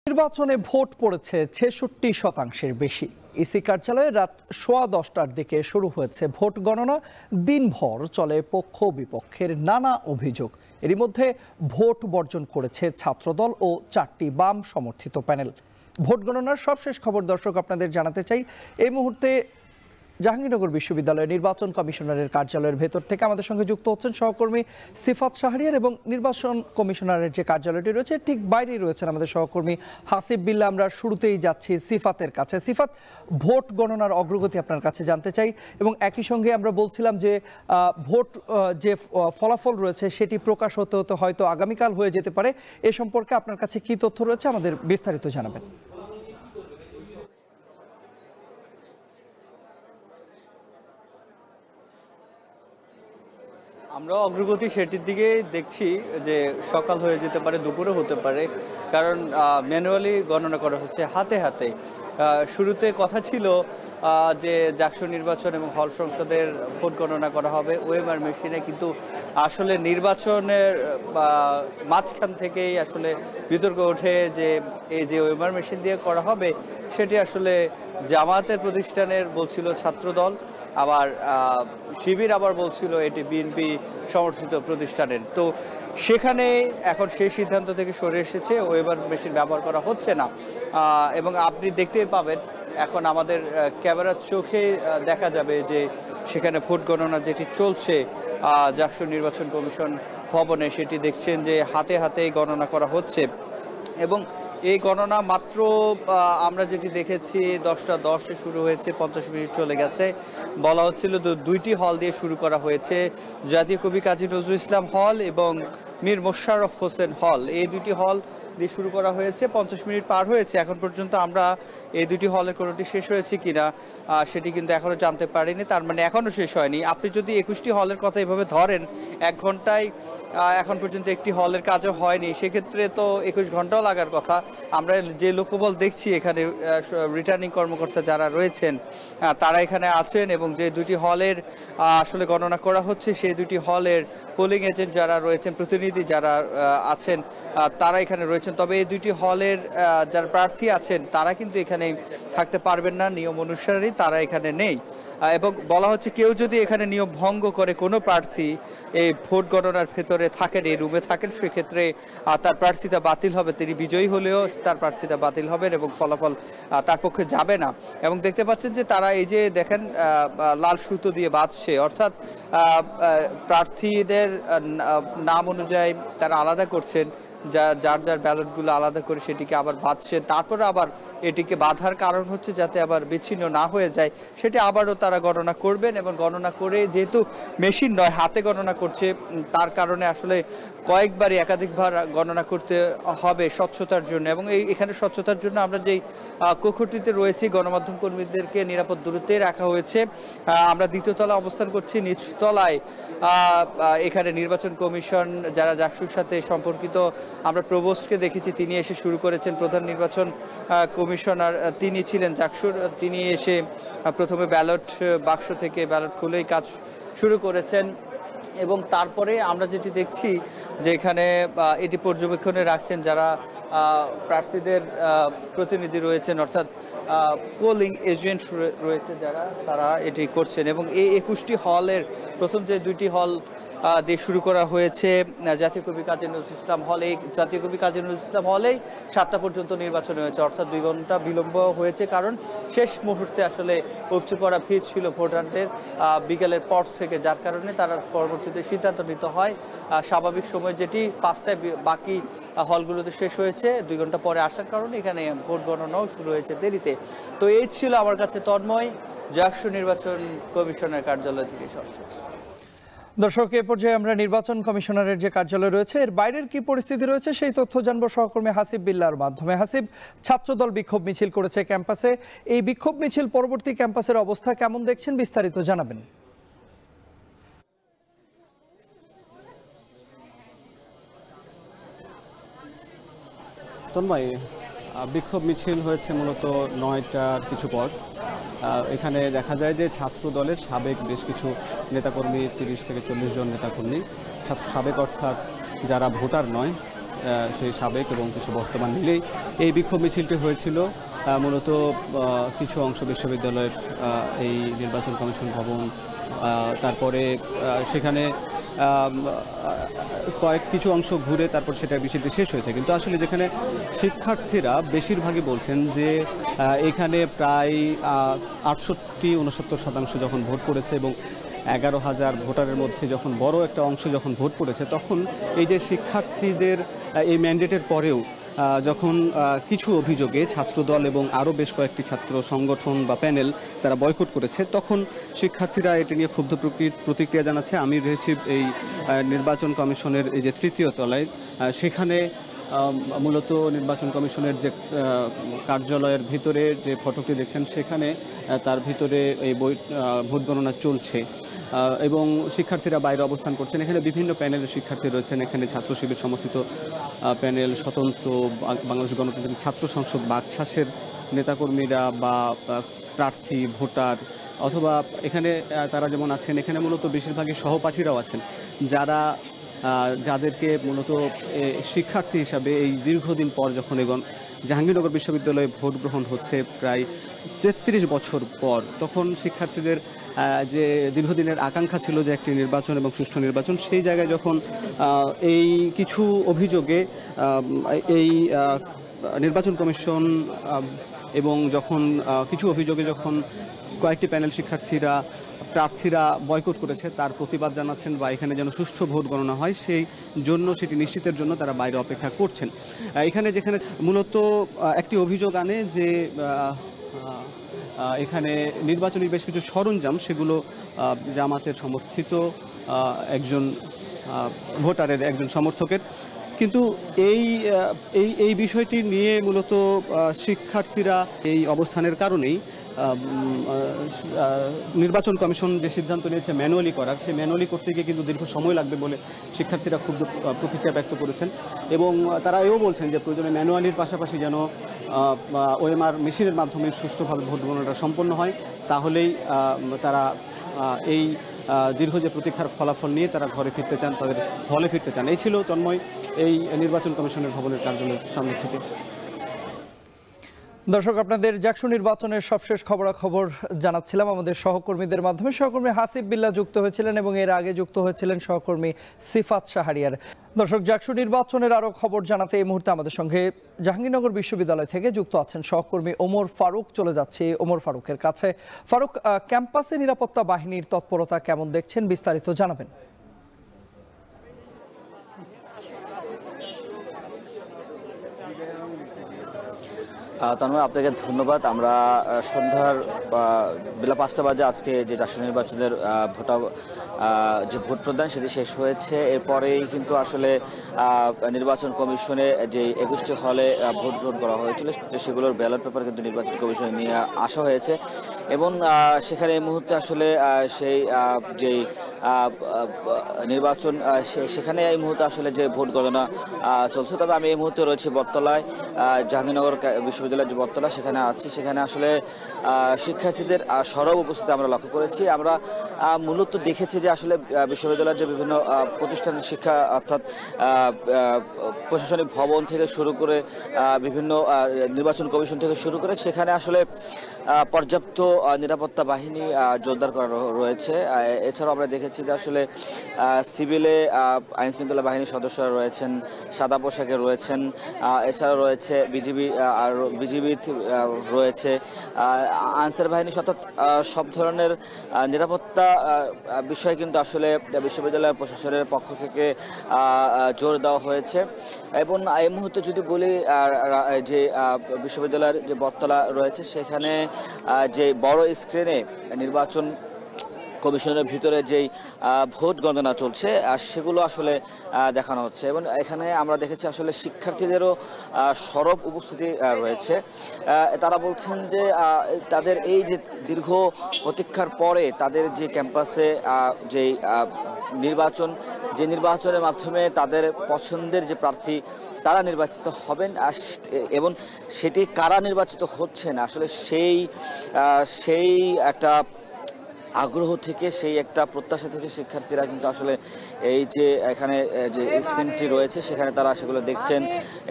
নির্বাচনে ভোট পড়েছে ৬৬% বেশি। ইসি কার্যালয়ে রাত 10:15টার দিকে শুরু হয়েছে ভোট গণনা। দিনভর চলে পক্ষ বিপক্ষের নানা অভিযোগ। এরই মধ্যে ভোট বর্জন করেছে ছাত্রদল ও 4টি বাম সমর্থিত প্যানেল। ভোট গণনার সবশেষ খবর দর্শক আপনাদের জানাতে চাই। এই মুহূর্তে জাহাঙ্গীরনগর বিশ্ববিদ্যালয়ের নির্বাচন কমিশনারের কার্যালয়ের ভেতর থেকে আমাদের সঙ্গে যুক্ত হচ্ছেন সহকর্মী সিফাত শাহরিয়ার, এবং নির্বাচন কমিশনারের যে কার্যালয়টি রয়েছে ঠিক বাইরেই রয়েছেন আমাদের সহকর্মী হাসিব বিল্লাহ। আমরা শুরুতেই যাচ্ছি সিফাতের কাছে। সিফাত, ভোট গণনার অগ্রগতি আপনার কাছে জানতে চাই, এবং একই সঙ্গে আমরা বলছিলাম যে ভোট যে ফলাফল রয়েছে সেটি প্রকাশ হতে হতে হয়তো আগামীকাল হয়ে যেতে পারে। এ সম্পর্কে আপনার কাছে কি তথ্য রয়েছে আমাদের বিস্তারিত জানাবেন। আমরা অগ্রগতি সেটির দিকে দেখছি যে সকাল হয়ে যেতে পারে, দুপুরে হতে পারে, কারণ ম্যানুয়ালি গণনা করা হচ্ছে হাতে হাতে। শুরুতে কথা ছিল যে জাকসু নির্বাচন এবং হল সংসদের ভোট গণনা করা হবে ওএমআর মেশিনে, কিন্তু আসলে নির্বাচনের মাঝখান থেকেই আসলে বিতর্ক ওঠে যে এই যে ওএমআর মেশিন দিয়ে করা হবে সেটি আসলে জামায়াতের প্রতিষ্ঠানের বলছিল ছাত্রদল, আবার শিবির আবার বলছিল এটি বিএনপি সমর্থিত প্রতিষ্ঠানের। তো সেখানে এখন সেই সিদ্ধান্ত থেকে সরে এসেছে, ওয়েবার মেশিন ব্যবহার করা হচ্ছে না। এবং আপনি দেখতেই পাবেন এখন আমাদের ক্যামেরার চোখে দেখা যাবে যে সেখানে ভোট গণনা যেটি চলছে জাকসু নির্বাচন কমিশন ভবনে, সেটি দেখছেন যে হাতে হাতে গণনা করা হচ্ছে। এবং এই গণনা মাত্র আমরা যেটি দেখেছি 10:10 শুরু হয়েছে, 50 মিনিট চলে গেছে। বলা হচ্ছিল দুইটি হল দিয়ে শুরু করা হয়েছে, জাতীয় কবি কাজী নজরুল ইসলাম হল এবং মীর মোশাররফ হোসেন হল। এই দুটি হল দিয়ে শুরু করা হয়েছে, 50 মিনিট পার হয়েছে। এখন পর্যন্ত আমরা এই দুটি হলের কোনোটি শেষ হয়েছে কিনা সেটি কিন্তু এখনও জানতে পারিনি, তার মানে এখনও শেষ হয়নি। আপনি যদি 21টি হলের কথা এভাবে ধরেন, 1 ঘন্টায় এখন পর্যন্ত একটি হলের কাজও হয়নি, সেক্ষেত্রে তো 21 ঘন্টাও লাগার কথা। আমরা যে লোকবল দেখছি এখানে রিটার্নিং কর্মকর্তা যারা রয়েছেন তারা এখানে আছেন, এবং যে দুটি হলের আসলে গণনা করা হচ্ছে সেই দুটি হলের পোলিং এজেন্ট যারা রয়েছেন, প্রতিনিধি যারা আছেন তারা এখানে রয়েছেন। তবে এই দুটি হলের যারা প্রার্থী আছেন তারা কিন্তু এখানে থাকতে পারবেন না, নিয়ম অনুসারে তারা এখানে নেই। এবং বলা হচ্ছে কেউ যদি এখানে নিয়ম ভঙ্গ করে, কোনো প্রার্থী এই ভোট গণনার ভেতরে থাকেন, এই রুমে থাকেন, সেক্ষেত্রে তার প্রার্থিতা বাতিল হবে। তিনি বিজয়ী হলেও তার প্রার্থিতা বাতিল হবেন এবং ফলাফল তার পক্ষে যাবে না। এবং দেখতে পাচ্ছেন যে তারা এই যে দেখেন লাল সুতো দিয়ে বাঁধছে, অর্থাৎ প্রার্থীদের নাম অনুযায়ী তারা আলাদা করছেন, যার যার ব্যালটগুলো আলাদা করে সেটিকে আবার বাঁধছেন। তারপরে আবার এটিকে বাঁধার কারণ হচ্ছে যাতে আবার বিচ্ছিন্ন না হয়ে যায়, সেটি আবারও তারা গণনা করবেন। এবং গণনা করে যেহেতু মেশিন নয় হাতে গণনা করছে, তার কারণে আসলে কয়েকবারই একাধিকবার গণনা করতে হবে স্বচ্ছতার জন্য। এবং এখানে স্বচ্ছতার জন্য আমরা যেই কক্ষটিতে রয়েছি, গণমাধ্যম কর্মীদেরকে নিরাপদ দূরত্বে রাখা হয়েছে। আমরা 2য় তলায় অবস্থান করছি, নিচতলায় এখানে নির্বাচন কমিশন যারা জাকসুর সাথে সম্পর্কিত, আমরা প্রভোস্টকে দেখেছি, তিনি এসে শুরু করেছেন। প্রধান নির্বাচন কমিশনার তিনি ছিলেন জাকসুর, তিনি এসে প্রথমে ব্যালট বাক্স থেকে ব্যালট খুলেই কাজ শুরু করেছেন। এবং তারপরে আমরা যেটি দেখছি যে এখানে এটি পর্যবেক্ষণে রাখছেন যারা প্রার্থীদের প্রতিনিধি রয়েছেন, অর্থাৎ পোলিং এজেন্ট রয়েছে যারা, তারা এটি করছেন। এবং এই 21টি হলের প্রথম যে 2টি হল দিয়ে শুরু করা হয়েছে জাতীয় কবি কাজী নজরুল ইসলাম হল, এই জাতীয় কবি কাজী নজরুল ইসলাম হলেই 7টা পর্যন্ত নির্বাচন হয়েছে, অর্থাৎ 2 ঘন্টা বিলম্ব হয়েছে, কারণ শেষ মুহূর্তে আসলে উপচে পড়া ভিড় ছিল ভোটারদের বিকেলের পর থেকে, যার কারণে তারা পরবর্তীতে সিদ্ধান্ত নিতে হয় স্বাভাবিক সময় যেটি 5টায় বাকি হলগুলোতে শেষ হয়েছে 2 ঘন্টা পরে আসার কারণে এখানে ভোট গণনাও শুরু হয়েছে দেরিতে। তো এই ছিল আমার কাছে তন্ময় জাকসু নির্বাচন কমিশনের কার্যালয় থেকে সবশেষ। দর্শক, এ পর্যায়ে আমরা নির্বাচন কমিশনারের যে কার্যালয় রয়েছে এর বাইরের কি পরিস্থিতি রয়েছে সেই তথ্য জানবো সহকর্মী হাসিব বিল্লাহর মাধ্যমে। হাসিব, ছাত্রদল বিক্ষোভ মিছিল করেছে ক্যাম্পাসে, এই বিক্ষোভ মিছিল পরবর্তী ক্যাম্পাসের অবস্থা কেমন দেখছেন বিস্তারিত জানাবেন। তন্ময়, বিক্ষোভ মিছিল হয়েছে মূলত 9টার কিছু পর। এখানে দেখা যায় যে ছাত্র দলের সাবেক বেশ কিছু নেতাকর্মী, 30 থেকে 40 জন নেতাকর্মী, সাবেক অর্থাৎ যারা ভোটার নয়, সেই সাবেক এবং কিছু বর্তমান মিলেই এই বিক্ষোভ মিছিলটি হয়েছিল। মূলত কিছু অংশ বিশ্ববিদ্যালয়ের এই নির্বাচন কমিশন ভবন, তারপরে সেখানে কিছু অংশ ঘুরে তারপর সেটা মিছিলটি শেষ হয়েছে। কিন্তু আসলে যেখানে শিক্ষার্থীরা বেশিরভাগই বলছেন যে এখানে প্রায় 68-69% যখন ভোট পড়েছে এবং 11,000 ভোটারের মধ্যে যখন বড় একটা অংশ যখন ভোট পড়েছে, তখন এই যে শিক্ষার্থীদের এই ম্যান্ডেটের পরেও যখন কিছু অভিযোগে ছাত্রদল এবং আরও বেশ কয়েকটি ছাত্র সংগঠন বা প্যানেল তারা বয়কট করেছে, তখন শিক্ষার্থীরা এটি নিয়ে ক্ষুব্ধ প্রতিক্রিয়া জানাচ্ছে। আমি রয়েছি এই নির্বাচন কমিশনের এই যে তৃতীয় তলায়, সেখানে মূলত নির্বাচন কমিশনের যে কার্যালয়ের ভিতরে যে ফটকটি দেখছেন, সেখানে তার ভিতরে এই ভোট গণনা চলছে এবং শিক্ষার্থীরা বাইরে অবস্থান করছেন। এখানে বিভিন্ন প্যানেলের শিক্ষার্থী রয়েছেন। এখানে ছাত্র শিবির সমর্থিত প্যানেল, স্বতন্ত্র বাংলাদেশ গণতান্ত্রিক ছাত্র সংসদ বাকশাসের নেতাকর্মীরা বা প্রার্থী ভোটার, অথবা এখানে তারা যেমন আছেন, এখানে মূলত বেশিরভাগই সহপাঠীরাও আছেন যাদেরকে মূলত শিক্ষার্থী হিসাবে এই দীর্ঘদিন পর যখন জাহাঙ্গীরনগর বিশ্ববিদ্যালয়ে ভোট গ্রহণ হচ্ছে প্রায় 33 বছর পর, তখন শিক্ষার্থীদের যে দীর্ঘদিনের আকাঙ্ক্ষা ছিল যে একটি নির্বাচন এবং সুষ্ঠু নির্বাচন, সেই জায়গায় যখন এই কিছু অভিযোগে এই নির্বাচন কমিশন এবং যখন কিছু অভিযোগে যখন কয়েকটি প্যানেল প্রার্থীরা বয়কট করেছে, তার প্রতিবাদ জানাচ্ছেন বা এখানে যেন সুষ্ঠু ভোট গণনা হয় সেই জন্য, সেটি নিশ্চিতের জন্য তারা বাইরে অপেক্ষা করছেন। যেখানে মূলত একটি অভিযোগ আনে যে এখানে নির্বাচনী বেশ কিছু সরঞ্জাম, সেগুলো জামাতের সমর্থিত একজন ভোটারের, একজন সমর্থকের। কিন্তু এই বিষয়টি নিয়ে মূলত শিক্ষার্থীরা এই অবস্থানের কারণেই নির্বাচন কমিশন যে সিদ্ধান্ত নিয়েছে ম্যানুয়ালি করার, সেই ম্যানুয়ালি করতে গিয়ে কিন্তু দীর্ঘ সময় লাগবে বলে শিক্ষার্থীরা খুব প্রতিক্রিয়া ব্যক্ত করেছেন। এবং তারা এও বলছেন যে প্রয়োজনে ম্যানুয়ালির পাশাপাশি যেন ওএমআর মেশিনের মাধ্যমে সুষ্ঠুভাবে ভোট গণনাটা সম্পন্ন হয়, তাহলেই তারা এই দীর্ঘ যে প্রতীক্ষার ফলাফল নিয়ে তারা ঘরে ফিরতে চান, তাদের হলে ফিরতে চান। এই ছিল তন্ময় এই নির্বাচন কমিশনের ভবনের কার্যালয়ের সামনে থেকে। দর্শক, আপনাদের জাকসু নির্বাচনের সবশেষ খবরাখবর জানাচ্ছিলাম আমাদের সহকর্মীদের মাধ্যমে। সহকর্মী হাসিব বিল্লাহ যুক্ত হয়েছিলেন এবং এর আগে যুক্ত হয়েছিলেন সহকর্মী সিফাত শাহরিয়ার। দর্শক, জাকসু নির্বাচনের আরও খবর জানাতে এই মুহূর্তে আমাদের সঙ্গে জাহাঙ্গীরনগর বিশ্ববিদ্যালয় থেকে যুক্ত আছেন সহকর্মী ওমর ফারুক। চলে যাচ্ছে ওমর ফারুকের কাছে। ফারুক, ক্যাম্পাসে নিরাপত্তা বাহিনীর তৎপরতা কেমন দেখছেন, বিস্তারিত জানাবেন। তন্ময়, আপনাকে ধন্যবাদ। আমরা সন্ধ্যার বেলা 5টা বাজে আজকে যে জাকসু নির্বাচনের যে ভোট প্রদান সেটি শেষ হয়েছে। এরপরেই কিন্তু আসলে নির্বাচন কমিশনে যে 21টি হলে ভোট গ্রহণ করা হয়েছিল সেগুলোর ব্যালট পেপার কিন্তু নির্বাচন কমিশনে নিয়ে আসা হয়েছে এবং সেখানে এই মুহূর্তে আসলে সেই যেই নির্বাচন সেখানে এই মুহূর্তে আসলে যে ভোট গণনা চলছে। তবে আমি এই মুহূর্তে রয়েছি বটতলায়, জাহাঙ্গীরনগর বিশ্ববিদ্যালয়ের যে বটতলা সেখানে আছি। সেখানে আসলে শিক্ষার্থীদের সরব উপস্থিতি আমরা লক্ষ্য করেছি। আমরা মূলত দেখেছি যে আসলে বিশ্ববিদ্যালয়ের যে বিভিন্ন প্রতিষ্ঠানের শিক্ষা, অর্থাৎ প্রশাসনিক ভবন থেকে শুরু করে বিভিন্ন নির্বাচন কমিশন থেকে শুরু করে সেখানে আসলে পর্যাপ্ত নিরাপত্তা বাহিনী জোরদার করা রয়েছে। এছাড়াও আমরা দেখেছি যে আসলে সিভিলে আইনশৃঙ্খলা বাহিনীর সদস্যরা রয়েছেন, সাদা পোশাকে রয়েছেন, এছাড়াও রয়েছে বিজিবি রয়েছে, আনসার বাহিনী, অর্থাৎ সব ধরনের নিরাপত্তা বিষয়ে কিন্তু আসলে বিশ্ববিদ্যালয় প্রশাসনের পক্ষ থেকে জোর দেওয়া হয়েছে। এবং এই মুহূর্তে যদি বলি যে বিশ্ববিদ্যালয়ের যে বটতলা রয়েছে সেখানে যে বড় স্ক্রিনে নির্বাচন কমিশনের ভিতরে যেই ভোট গণনা চলছে সেগুলো আসলে দেখানো হচ্ছে এবং এখানে আমরা দেখেছি আসলে শিক্ষার্থীদেরও সরব উপস্থিতি রয়েছে। তারা বলছেন যে তাদের এই যে দীর্ঘ প্রতীক্ষার পরে তাদের যে ক্যাম্পাসে যেই নির্বাচনের মাধ্যমে তাদের পছন্দের যে প্রার্থী তারা নির্বাচিত হবেন এবং সেটি কারা নির্বাচিত হচ্ছেন আসলে সেই একটা আগ্রহ থেকে, সেই একটা প্রত্যাশা থেকে শিক্ষার্থীরা কিন্তু আসলে এই যে এখানে যে স্ক্রিনটি রয়েছে সেখানে তারা সেগুলো দেখছেন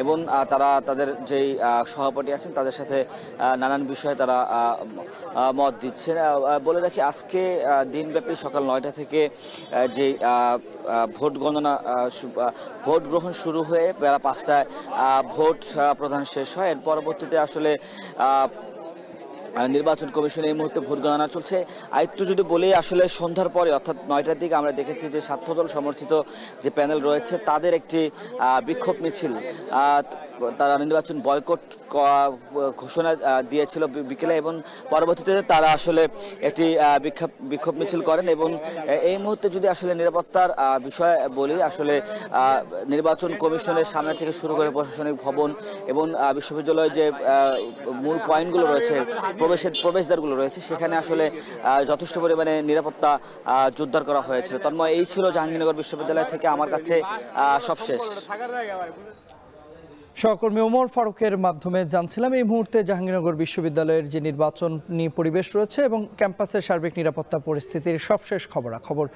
এবং তারা তাদের যেই সহপাঠী আছেন তাদের সাথে নানান বিষয়ে তারা মত দিচ্ছেন। বলে রাখি আজকে দিনব্যাপী সকাল 9টা থেকে যে ভোট গণনা ভোট গ্রহণ শুরু হয়ে বেলা 5টায় ভোট প্রদান শেষ হয়। এর পরবর্তীতে আসলে নির্বাচন কমিশন এই মুহূর্তে ভোট গণনা চলছে। আরেকটু যদি বলি, আসলে সন্ধ্যার পরে অর্থাৎ 9টার দিকে আমরা দেখেছি যে ছাত্রদল সমর্থিত যে প্যানেল রয়েছে তাদের একটি বিক্ষোভ মিছিল, তারা নির্বাচন বয়কট ঘোষণা দিয়েছিল বিকেলে এবং পরবর্তীতে তারা আসলে একটি বিক্ষোভ মিছিল করেন। এবং এই মুহূর্তে যদি আসলে নিরাপত্তার বিষয়ে বলি, আসলে নির্বাচন কমিশনের সামনে থেকে শুরু করে প্রশাসনিক ভবন এবং বিশ্ববিদ্যালয়ের যে মূল পয়েন্টগুলো রয়েছে, প্রবেশদ্বারগুলো রয়েছে, সেখানে আসলে যথেষ্ট পরিমাণে নিরাপত্তা জোরদার করা হয়েছিল। তন্ময়, এই ছিল জাহাঙ্গীরনগর বিশ্ববিদ্যালয় থেকে আমার কাছে সবশেষ। সহকর্মী ওমর ফারুকের মাধ্যমে জানছিলাম এই মুহূর্তে জাহাঙ্গীরনগর বিশ্ববিদ্যালয়ের যে নির্বাচনী পরিবেশ রয়েছে এবং ক্যাম্পাসের সার্বিক নিরাপত্তা পরিস্থিতির সবশেষ খবরাখবর।